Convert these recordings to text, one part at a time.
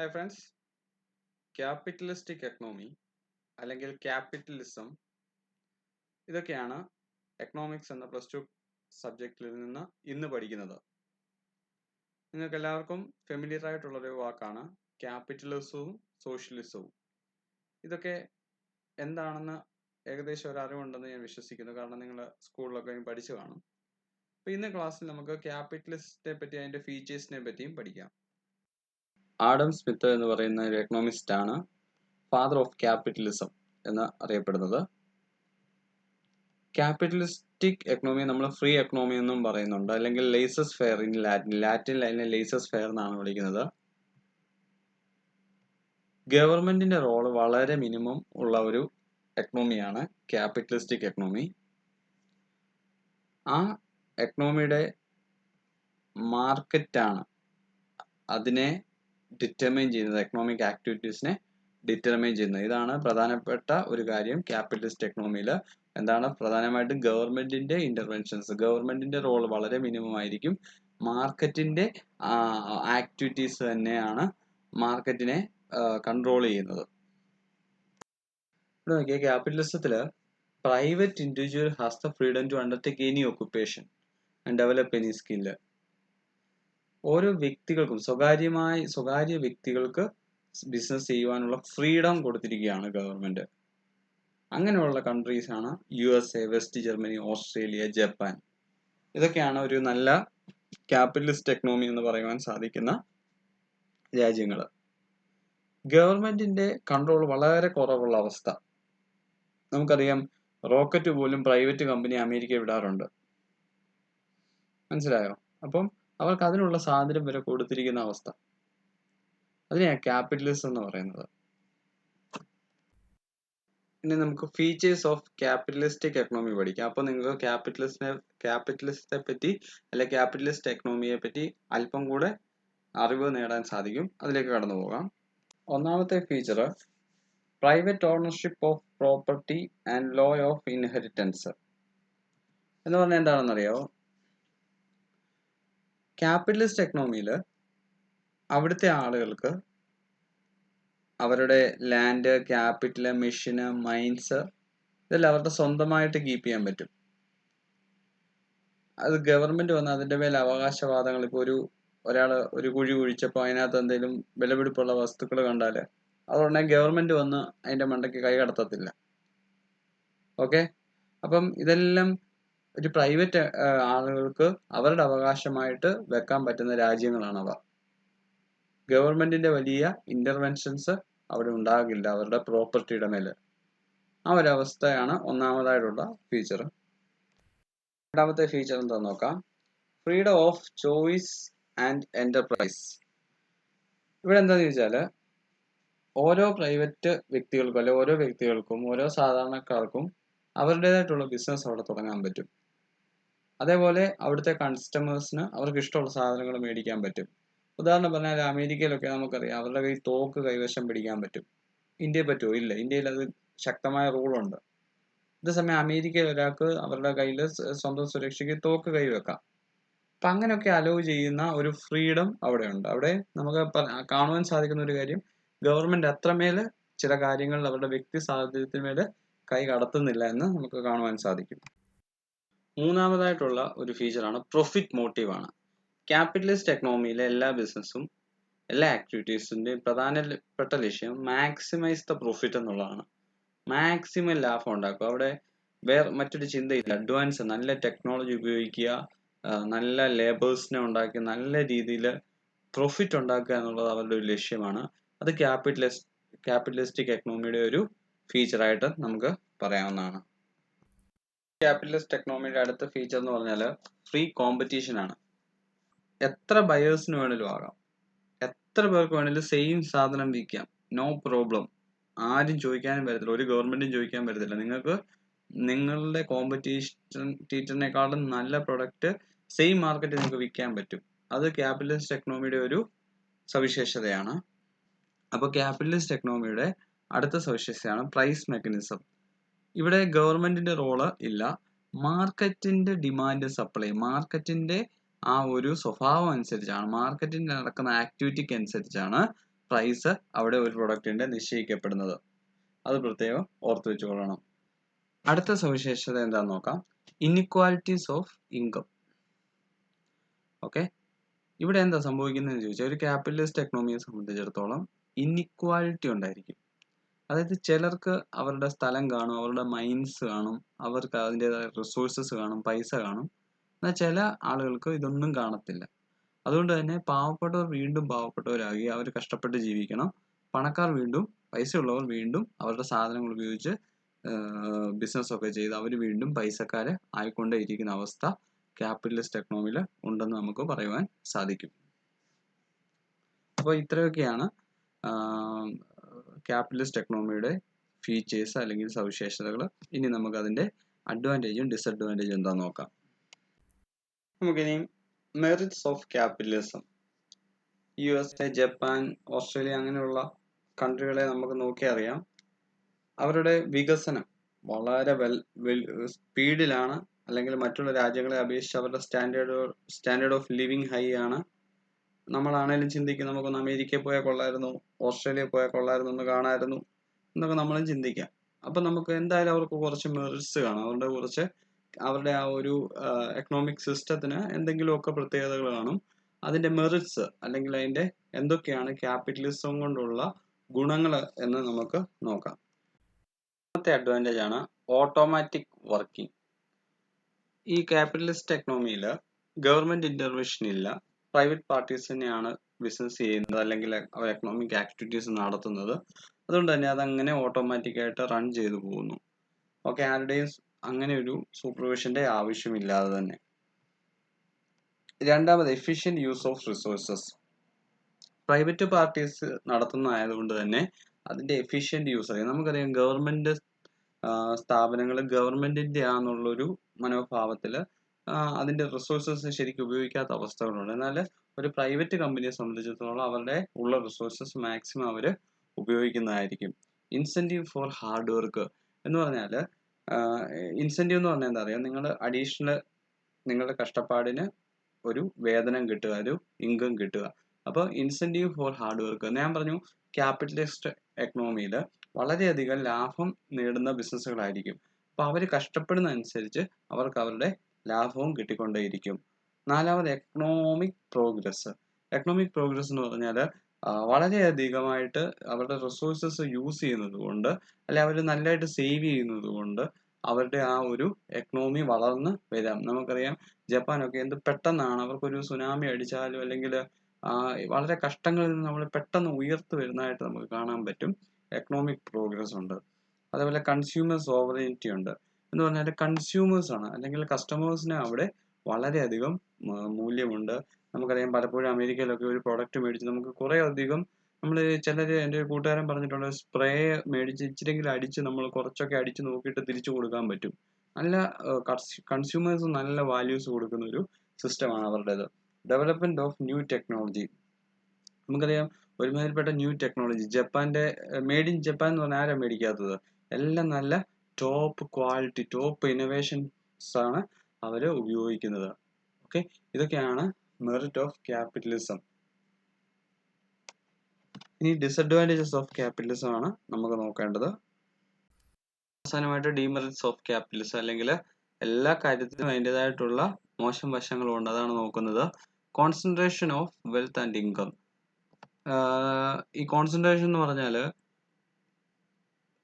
Hi friends, capitalistic economy അല്ലെങ്കിൽ capitalism ഇതൊക്കെയാണ് economics എന്ന പ്ലസ് ടു സബ്ജക്റ്റിൽ നിന്ന് ഇന്ന് പഠിക്കുന്നത്. നിങ്ങൾക്ക് എല്ലാവർക്കും ഫെമിലിയർ ആയിട്ടുള്ളൊരു വാക്കാണ് ക്യാപിറ്റലിസവും സോഷ്യലിസവും. ഇതൊക്കെ എന്താണെന്ന് ഏകദേശം ഒരു അറിവുണ്ടെന്ന് ഞാൻ വിശ്വസിക്കുന്നു, കാരണം നിങ്ങൾ സ്കൂളിലൊക്കെ പഠിച്ചു കാണും. അപ്പോൾ ഇന്ന് ക്ലാസ്സിൽ നമുക്ക് ക്യാപിറ്റലിസത്തെ പറ്റി അതിൻ്റെ ഫീച്ചേഴ്സിനെ പറ്റിയും പഠിക്കാം. ആഡം സ്മിത്ത് എന്ന് പറയുന്ന ഒരു എക്കണോമിസ്റ്റ് ആണ് ഫാദർ ഓഫ് ക്യാപിറ്റലിസം എന്ന് അറിയപ്പെടുന്നത്. ക്യാപിറ്റലിസ്റ്റിക് എക്കണോമി നമ്മൾ ഫ്രീ എക്കണോമി എന്നും പറയുന്നുണ്ട്, അല്ലെങ്കിൽ ലേസസ് ഫെയർ ഇൻ ലാറ്റിനിൽ അതിനെ ലേസസ് ഫെയർ എന്നാണ് വിളിക്കുന്നത്. ഗവൺമെന്റിന്റെ റോള് വളരെ മിനിമം ഉള്ള ഒരു എക്കണോമിയാണ് ക്യാപിറ്റലിസ്റ്റിക് എക്കണോമി. ആ എക്കണോമിയുടെ മാർക്കറ്റാണ് അതിനെ ഡിറ്റർമൈൻ ചെയ്യുന്നത്, എക്കണോമിക് ആക്ടിവിറ്റീസിനെ ഡിറ്റർമൈൻ ചെയ്യുന്നത്. ഇതാണ് പ്രധാനപ്പെട്ട ഒരു കാര്യം ക്യാപിറ്റലിസ്റ്റ് എക്കണോമിയിൽ. എന്താണ് പ്രധാനമായിട്ടും ഗവൺമെന്റിന്റെ ഇന്റർവെൻഷൻസ്, ഗവൺമെന്റിന്റെ റോൾ വളരെ മിനിമം ആയിരിക്കും. മാർക്കറ്റിന്റെ ആക്ടിവിറ്റീസ് തന്നെയാണ് മാർക്കറ്റിനെ കൺട്രോൾ ചെയ്യുന്നത്. ഇവിടെ നോക്കിയാൽ ക്യാപിറ്റലിസത്തില് private individual has the freedom to undertake any occupation and develop any skill. ഓരോ വ്യക്തികൾക്കും സ്വകാര്യ വ്യക്തികൾക്ക് ബിസിനസ് ചെയ്യുവാനുള്ള ഫ്രീഡം കൊടുത്തിരിക്കുകയാണ് ഗവൺമെന്റ്. അങ്ങനെയുള്ള കൺട്രീസ് ആണ് USA, west Germany, Australia, Japan. ഇതൊക്കെയാണ് ഒരു നല്ല ക്യാപിറ്റലിസ്റ്റ് എക്കണോമി എന്ന് പറയുവാൻ സാധിക്കുന്ന രാജ്യങ്ങൾ. ഗവൺമെന്റിന്റെ കൺട്രോൾ വളരെ കുറവുള്ള അവസ്ഥ. നമുക്കറിയാം, റോക്കറ്റ് പോലും പ്രൈവറ്റ് കമ്പനി അമേരിക്ക വിടാറുണ്ട്. മനസ്സിലായോ? അപ്പം അവർക്ക് അതിനുള്ള സ്വാതന്ത്ര്യം വരെ കൊടുത്തിരിക്കുന്ന അവസ്ഥ, അതിനെയാണ് ക്യാപിറ്റലിസം എന്ന് പറയുന്നത്. ഇനി നമുക്ക് ഫീച്ചേഴ്സ് ഓഫ് ക്യാപിറ്റലിസ്റ്റിക് എക്കണോമി പഠിക്കാം. അപ്പോൾ നിങ്ങൾക്ക് ക്യാപിറ്റലിസത്തെ പറ്റി അല്ലെങ്കിൽ ക്യാപിറ്റലിസ്റ്റ് എക്കണോമിയെ പറ്റി അല്പം കൂടെ അറിവ് നേടാൻ സാധിക്കും. അതിലേക്ക് കടന്നു പോകാം. ഒന്നാമത്തെ feature private ownership of property and law of inheritance എന്ന് പറഞ്ഞാൽ എന്താണെന്നറിയോ? ക്യാപിറ്റലിസ്റ്റ് എക്കണോമിയിൽ അവിടുത്തെ ആളുകൾക്ക് അവരുടെ ലാൻഡ്, ക്യാപിറ്റല്, മെഷീന്, മൈൻസ് ഇതെല്ലാം അവരുടെ സ്വന്തമായിട്ട് കീപ്പ് ചെയ്യാൻ പറ്റും. അത് ഗവൺമെന്റ് വന്ന് അതിന്റെ മേൽ അവകാശവാദങ്ങൾ, ഇപ്പോൾ ഒരാൾ ഒരു കുഴി കുഴിച്ചപ്പോൾ അതിനകത്ത് എന്തെങ്കിലും വിലപിടിപ്പുള്ള വസ്തുക്കൾ കണ്ടാല് അതുകൊണ്ടേ ഗവൺമെന്റ് വന്ന് അതിന്റെ മണ്ടയ്ക്ക് കൈ കടത്തത്തില്ല. ഓക്കെ, അപ്പം ഇതെല്ലാം ഒരു പ്രൈവറ്റ് ആളുകൾക്ക് അവരുടെ അവകാശമായിട്ട് വെക്കാൻ പറ്റുന്ന രാജ്യങ്ങളാണവ. ഗവൺമെന്റിന്റെ വലിയ ഇന്റർവെൻഷൻസ് അവിടെ ഉണ്ടാകില്ല അവരുടെ പ്രോപ്പർട്ടിയുടെ മേല്. ആ ഒരു അവസ്ഥയാണ് ഒന്നാമതായിട്ടുള്ള ഫീച്ചർ. രണ്ടാമത്തെ ഫീച്ചർ എന്താന്ന് നോക്കാം. Freedom of choice and enterprise. ഇവിടെ എന്താന്ന് ചോദിച്ചാല്, ഓരോ പ്രൈവറ്റ് വ്യക്തികൾക്കും അല്ലെ ഓരോ വ്യക്തികൾക്കും ഓരോ സാധാരണക്കാർക്കും അവരുടേതായിട്ടുള്ള ബിസിനസ് അവിടെ തുടങ്ങാൻ പറ്റും. അതേപോലെ അവിടുത്തെ കസ്റ്റമേഴ്സിന് അവർക്ക് ഇഷ്ടമുള്ള സാധനങ്ങൾ മേടിക്കാൻ പറ്റും. ഉദാഹരണം പറഞ്ഞാൽ അമേരിക്കയിലൊക്കെ നമുക്കറിയാം അവരുടെ കയ്യിൽ തോക്ക് കൈവശം പിടിക്കാൻ പറ്റും. ഇന്ത്യയിൽ പറ്റുമോ? ഇല്ല. ഇന്ത്യയിൽ അത് ശക്തമായ റൂളുണ്ട്. അതേസമയം അമേരിക്കയിൽ ഒരാൾക്ക് അവരുടെ കയ്യിൽ സ്വന്തം സുരക്ഷയ്ക്ക് തോക്ക് കൈവെക്കാം. അപ്പം അങ്ങനെയൊക്കെ അലോ ചെയ്യുന്ന ഒരു ഫ്രീഡം അവിടെ ഉണ്ട്. അവിടെ നമുക്ക് കാണുവാൻ സാധിക്കുന്ന ഒരു കാര്യം, ഗവൺമെന്റ് അത്രമേൽ ചില കാര്യങ്ങളിൽ അവരുടെ വ്യക്തി സ്വാതന്ത്ര്യത്തിന്മേൽ കൈ കടത്തുന്നില്ല എന്ന് നമുക്ക് കാണുവാൻ സാധിക്കും. മൂന്നാമതായിട്ടുള്ള ഒരു ഫീച്ചറാണ് പ്രോഫിറ്റ് മോട്ടീവ് ആണ്. ക്യാപിറ്റലിസ്റ്റ് എക്കണോമിയിലെ എല്ലാ ബിസിനസ്സും എല്ലാ ആക്ടിവിറ്റീസിന്റെയും പ്രധാനപ്പെട്ട ലക്ഷ്യം മാക്സിമൈസ് ദ പ്രോഫിറ്റ് എന്നുള്ളതാണ്. മാക്സിമം ലാഭം ഉണ്ടാക്കുക. അവിടെ വേറെ മറ്റൊരു ചിന്തയില്ല. അഡ്വാൻസ് നല്ല ടെക്നോളജി ഉപയോഗിക്കുക, നല്ല ലേബേഴ്സിനെ ഉണ്ടാക്കി നല്ല രീതിയിൽ പ്രോഫിറ്റ് ഉണ്ടാക്കുക എന്നുള്ളത് അവരുടെ ഒരു ലക്ഷ്യമാണ്. അത് ക്യാപിറ്റലിസ്റ്റിക് എക്കണോമിയുടെ ഒരു ഫീച്ചറായിട്ട് നമുക്ക് പറയാവുന്നതാണ്. ക്യാപിറ്റലിസ്റ്റ് എക്കണോമിയുടെ അടുത്ത ഫീച്ചർ എന്ന് പറഞ്ഞാൽ ഫ്രീ കോമ്പറ്റീഷൻ ആണ്. എത്ര ബയേഴ്സിന് വേണേലും ആകാം, എത്ര പേർക്ക് വേണേലും സെയിം സാധനം വിൽക്കാം, നോ പ്രോബ്ലം. ആരും ചോദിക്കാനും വരത്തില്ല, ഒരു ഗവൺമെന്റും ചോദിക്കാൻ വരത്തില്ല. നിങ്ങൾക്ക് നിങ്ങളുടെ കോമ്പറ്റീറ്ററിനെക്കാളും നല്ല പ്രൊഡക്റ്റ് സെയിം മാർക്കറ്റിൽ നിങ്ങൾക്ക് വിൽക്കാൻ പറ്റും. അത് ക്യാപിറ്റലിസ്റ്റ് എക്കണോമിയുടെ ഒരു സവിശേഷതയാണ്. അപ്പോൾ ക്യാപിറ്റലിസ്റ്റ് എക്കണോമിയുടെ അടുത്ത സവിശേഷതയാണ് പ്രൈസ് മെക്കാനിസം. ഇവിടെ ഗവൺമെന്റിന്റെ റോള് ഇല്ല. മാർക്കറ്റിന്റെ ഡിമാൻഡ് സപ്ലൈ, മാർക്കറ്റിന്റെ ആ ഒരു സ്വഭാവം അനുസരിച്ചാണ്, മാർക്കറ്റിൽ നടക്കുന്ന ആക്ടിവിറ്റിക്ക് അനുസരിച്ചാണ് പ്രൈസ് അവിടെ ഒരു പ്രൊഡക്റ്റിന്റെ നിശ്ചയിക്കപ്പെടുന്നത്. അത് പ്രത്യേകം ഓർത്തു വെച്ചുകൊള്ളണം. അടുത്ത സവിശേഷത എന്താണെന്ന് നോക്കാം. Inequalities of income. ഓക്കെ, ഇവിടെ എന്താ സംഭവിക്കുന്നതെന്ന് ചോദിച്ചാൽ ഒരു ക്യാപിറ്റലിസ്റ്റ് എക്കണോമിയെ സംബന്ധിച്ചിടത്തോളം ഇൻഇക്വാലിറ്റി ഉണ്ടായിരിക്കും. അതായത് ചിലർക്ക് അവരുടെ സ്ഥലം കാണും, അവരുടെ മൈൻസ് കാണും, അവർക്ക് അതിൻ്റെതായ റിസോഴ്സസ് കാണും, പൈസ കാണും. എന്നാൽ ചില ആളുകൾക്ക് ഇതൊന്നും കാണത്തില്ല. അതുകൊണ്ട് തന്നെ പാവപ്പെട്ടവർ വീണ്ടും പാവപ്പെട്ടവരാകി അവർ കഷ്ടപ്പെട്ട് ജീവിക്കണം. പണക്കാർ വീണ്ടും, പൈസയുള്ളവർ വീണ്ടും അവരുടെ സാധനങ്ങൾ ഉപയോഗിച്ച് ബിസിനസ്സൊക്കെ ചെയ്ത് അവർ വീണ്ടും പൈസക്കാരെ ആയിക്കൊണ്ടേയിരിക്കുന്ന അവസ്ഥ ക്യാപിറ്റലിസ്റ്റ് എക്കണോമിയിൽ ഉണ്ടെന്ന് നമുക്ക് പറയുവാൻ സാധിക്കും. അപ്പോൾ ഇത്രയൊക്കെയാണ് ക്യാപിറ്റലിസ്റ്റ് എക്കണോമിയുടെ ഫീച്ചേഴ്സ് അല്ലെങ്കിൽ സവിശേഷതകൾ. ഇനി നമുക്ക് അതിൻ്റെ അഡ്വാൻറ്റേജും ഡിസഡ്വാൻറ്റേജും എന്താണെന്ന് നോക്കാം. നമുക്കിനി merits of capitalism. USA, Japan, Australia അങ്ങനെയുള്ള കൺട്രികളെ നമുക്ക് നോക്കിയാൽ അറിയാം, അവരുടെ വികസനം വളരെ സ്പീഡിലാണ്, അല്ലെങ്കിൽ മറ്റുള്ള രാജ്യങ്ങളെ അപേക്ഷിച്ച് അവരുടെ സ്റ്റാൻഡേർഡ് ഓഫ് ലിവിങ് ഹൈ ആണ്. നമ്മളാണേലും ചിന്തിക്കും നമുക്കൊന്ന് അമേരിക്കയിൽ പോയാൽ കൊള്ളായിരുന്നു, ഓസ്ട്രേലിയയിൽ പോയാൽ കൊള്ളായിരുന്നു, ഒന്ന് കാണാമായിരുന്നു എന്നൊക്കെ നമ്മളും ചിന്തിക്കാം. അപ്പം നമുക്ക് എന്തായാലും അവർക്ക് കുറച്ച് മെറിറ്റ്സ് കാണും, അവരുടെ ആ ഒരു എക്കണോമിക് സിസ്റ്റത്തിന് എന്തെങ്കിലുമൊക്കെ പ്രത്യേകതകൾ കാണും. അതിൻ്റെ മെറിറ്റ്സ് അല്ലെങ്കിൽ അതിൻ്റെ എന്തൊക്കെയാണ് ക്യാപിറ്റലിസം കൊണ്ടുള്ള ഗുണങ്ങൾ എന്ന് നമുക്ക് നോക്കാം. രണ്ടാമത്തെ അഡ്വാൻറ്റേജ് ആണ് ഓട്ടോമാറ്റിക് വർക്കിംഗ്. ഈ ക്യാപിറ്റലിസ്റ്റ് എക്കണോമിയിൽ ഗവൺമെന്റ് ഇന്റർവെൻഷൻ ഇല്ല. പ്രൈവറ്റ് പാർട്ടീസ് തന്നെയാണ് ബിസിനസ് ചെയ്യുന്നത് അല്ലെങ്കിൽ അവർ എക്കണോമിക് ആക്ടിവിറ്റീസ് നടത്തുന്നത്. അതുകൊണ്ട് തന്നെ അതങ്ങനെ ഓട്ടോമാറ്റിക്കായിട്ട് റൺ ചെയ്തു പോകുന്നു. ഓക്കെ, ആരുടെയും അങ്ങനെ ഒരു സൂപ്പർവിഷന്റെ ആവശ്യമില്ലാതെ തന്നെ. രണ്ടാമത് efficient use of resources. Private parties നടത്തുന്നതായതുകൊണ്ട് തന്നെ അതിന്റെ എഫിഷ്യന്റ് യൂസ് അറിയാം. നമുക്കറിയാം ഗവൺമെന്റ് സ്ഥാപനങ്ങൾ ഗവൺമെന്റിന്റെ ആണെന്നുള്ളൊരു മനോഭാവത്തിൽ അതിന്റെ റിസോഴ്സസ് ശരിക്കും ഉപയോഗിക്കാത്ത അവസ്ഥകളുണ്ട്. എന്നാൽ ഒരു പ്രൈവറ്റ് കമ്പനിയെ സംബന്ധിച്ചിടത്തോളം അവരുടെ ഉള്ള റിസോഴ്സസ് മാക്സിമം അവർ ഉപയോഗിക്കുന്നതായിരിക്കും. ഇൻസെന്റീവ് ഫോർ ഹാർഡ് വർക്ക് എന്ന് പറഞ്ഞാൽ ഇൻസെന്റീവ് എന്ന് പറഞ്ഞാൽ എന്താ പറയുക, നിങ്ങൾ അഡീഷണൽ നിങ്ങളുടെ കഷ്ടപ്പാടിന് ഒരു വേതനം കിട്ടുക, ഒരു ഇൻകം കിട്ടുക. അപ്പോൾ ഇൻസെന്റീവ് ഫോർ ഹാർഡ് വർക്ക്. ഞാൻ പറഞ്ഞു ക്യാപിറ്റലിസ്റ്റ് എക്കണോമിയിൽ വളരെയധികം ലാഭം നേടുന്ന ബിസിനസ്സുകളായിരിക്കും. അപ്പോൾ അവർ കഷ്ടപ്പെടുന്നതനുസരിച്ച് അവർക്ക് അവരുടെ ലാഭവും കിട്ടിക്കൊണ്ടേയിരിക്കും. നാലാമത് എക്കണോമിക് പ്രോഗ്രസ്. എക്കണോമിക് പ്രോഗ്രസ് എന്ന് പറഞ്ഞാൽ വളരെയധികമായിട്ട് അവരുടെ റിസോഴ്സസ് യൂസ് ചെയ്യുന്നത് കൊണ്ട്, അല്ലെ അവർ നല്ലതായിട്ട് സേവ് ചെയ്യുന്നത് കൊണ്ട് അവരുടെ ആ ഒരു എക്കണോമി വളർന്ന് വരാം. നമുക്കറിയാം ജപ്പാനൊക്കെ എന്ത് പെട്ടെന്നാണ് അവർക്കൊരു സുനാമി അടിച്ചാലും അല്ലെങ്കിൽ വളരെ കഷ്ടങ്ങളിൽ നിന്ന് നമ്മൾ പെട്ടെന്ന് ഉയർത്ത് വരുന്നതായിട്ട് നമുക്ക് കാണാൻ പറ്റും. എക്കണോമിക് പ്രോഗ്രസ് ഉണ്ട്. അതേപോലെ കൺസ്യൂമർ സോവറിനിറ്റി ഉണ്ട്. എന്ന് പറഞ്ഞാൽ കൺസ്യൂമേഴ്സ് ആണ് അല്ലെങ്കിൽ കസ്റ്റമേഴ്സിന് അവിടെ വളരെയധികം മൂല്യമുണ്ട്. നമുക്കറിയാം പലപ്പോഴും അമേരിക്കയിലൊക്കെ ഒരു പ്രൊഡക്റ്റ് മേടിച്ച് നമുക്ക് കുറേ അധികം ചിലർ എൻ്റെ ഒരു കൂട്ടുകാരൻ പറഞ്ഞിട്ടുള്ള സ്പ്രേ മേടിച്ച് ഇച്ചിരെങ്കിലും അടിച്ച് നമ്മൾ കുറച്ചൊക്കെ അടിച്ച് നോക്കിയിട്ട് തിരിച്ചു കൊടുക്കാൻ പറ്റും. നല്ല കൺസ്യൂമേഴ്സ് നല്ല വാല്യൂസ് കൊടുക്കുന്ന ഒരു സിസ്റ്റമാണ് അവരുടേത്. Development of new technology. നമുക്കറിയാം ഒരുമാതിരിപ്പെട്ട ന്യൂ ടെക്നോളജി ജപ്പാന്റെ മെയ്ഡ് ഇൻ ജപ്പാൻ എന്ന് പറഞ്ഞാൽ ആരാ മേടിക്കാത്തത്? എല്ലാം നല്ല ടോപ്പ് ക്വാളിറ്റി, ടോപ്പ് ഇന്നോവേഷൻസ് ആണ് അവർ ഉപയോഗിക്കുന്നത്. ഓക്കെ, ഇതൊക്കെയാണ് മെറിറ്റ് ഓഫ് ക്യാപിറ്റലിസം. ഇനി ഡിസഡ്വാൻറ്റേജസ് ഓഫ് ക്യാപിറ്റലിസം ആണ് നമുക്ക് നോക്കേണ്ടത്. അവസാനമായിട്ട് ഡിമെറിറ്റ്സ് ഓഫ് ക്യാപിറ്റലിസം, അല്ലെങ്കിൽ എല്ലാ കാര്യത്തിനും അതിൻ്റെതായിട്ടുള്ള മോശം വശങ്ങളും ഉണ്ട്, അതാണ് നോക്കുന്നത്. Concentration of wealth and income. ഈ കോൺസെൻട്രേഷൻ എന്ന് പറഞ്ഞാൽ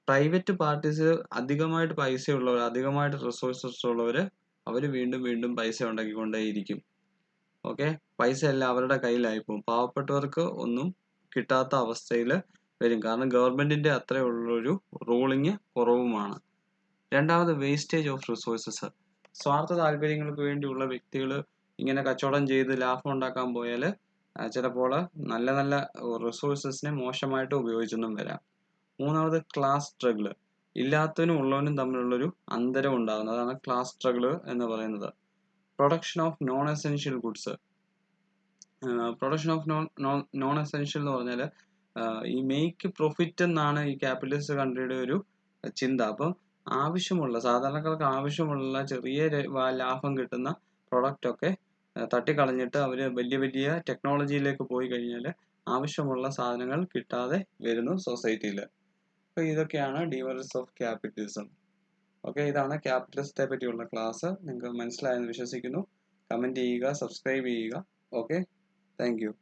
പ്രൈവറ്റ് പാർട്ടീസ് അധികമായിട്ട് പൈസയുള്ളവർ, അധികമായിട്ട് റിസോഴ്സസ് ഉള്ളവർ അവർ വീണ്ടും വീണ്ടും പൈസ ഉണ്ടാക്കിക്കൊണ്ടേയിരിക്കും. ഓക്കെ, പൈസ എല്ലാം അവരുടെ കയ്യിലായിപ്പോവും. പാവപ്പെട്ടവർക്ക് ഒന്നും കിട്ടാത്ത അവസ്ഥയിൽ വരും. കാരണം ഗവൺമെന്റിന്റെ അത്രയുള്ളൊരു റൂളിങ് കുറവുമാണ്. രണ്ടാമത് വേസ്റ്റേജ് ഓഫ് റിസോഴ്സസ്. സ്വാർത്ഥ താല്പര്യങ്ങൾക്ക് വേണ്ടിയുള്ള വ്യക്തികൾ ഇങ്ങനെ കച്ചവടം ചെയ്ത് ലാഭം ഉണ്ടാക്കാൻ പോയാൽ ചിലപ്പോൾ നല്ല നല്ല റിസോഴ്സസിനെ മോശമായിട്ട് ഉപയോഗിച്ചെന്നും വരാം. മൂന്നാമത് ക്ലാസ് സ്ട്രഗിൾ. ഇല്ലാത്തവനും ഉള്ളവനും തമ്മിലുള്ളൊരു അന്തരം ഉണ്ടാകുന്നത്, അതാണ് ക്ലാസ് സ്ട്രഗിൾ എന്ന് പറയുന്നത്. Production of non essential goods. Production of non essential എന്ന് പറഞ്ഞാൽ ഈ മേക്ക് പ്രോഫിറ്റ് എന്നാണ് ഈ ക്യാപിറ്റലിസ്റ്റ് കൺട്രിയുടെ ഒരു ചിന്ത. അപ്പം സാധാരണക്കാർക്ക് ആവശ്യമുള്ള ചെറിയ ലാഭം കിട്ടുന്ന പ്രൊഡക്റ്റ് ഒക്കെ തട്ടിക്കളഞ്ഞിട്ട് അവർ വലിയ വലിയ ടെക്നോളജിയിലേക്ക് പോയി കഴിഞ്ഞാൽ ആവശ്യമുള്ള സാധനങ്ങൾ കിട്ടാതെ വരുന്നു സൊസൈറ്റിയിൽ. അപ്പോൾ ഇതൊക്കെയാണ് ഡീമെറിറ്റ്സ് ഓഫ് ക്യാപിറ്റലിസം. ഓക്കെ, ഇതാണ് ക്യാപിറ്റലിസത്തെ പറ്റിയുള്ള ക്ലാസ്. നിങ്ങൾക്ക് മനസ്സിലായെന്ന് വിശ്വസിക്കുന്നു. കമൻറ്റ് ചെയ്യുക, സബ്സ്ക്രൈബ് ചെയ്യുക. Okay, thank you.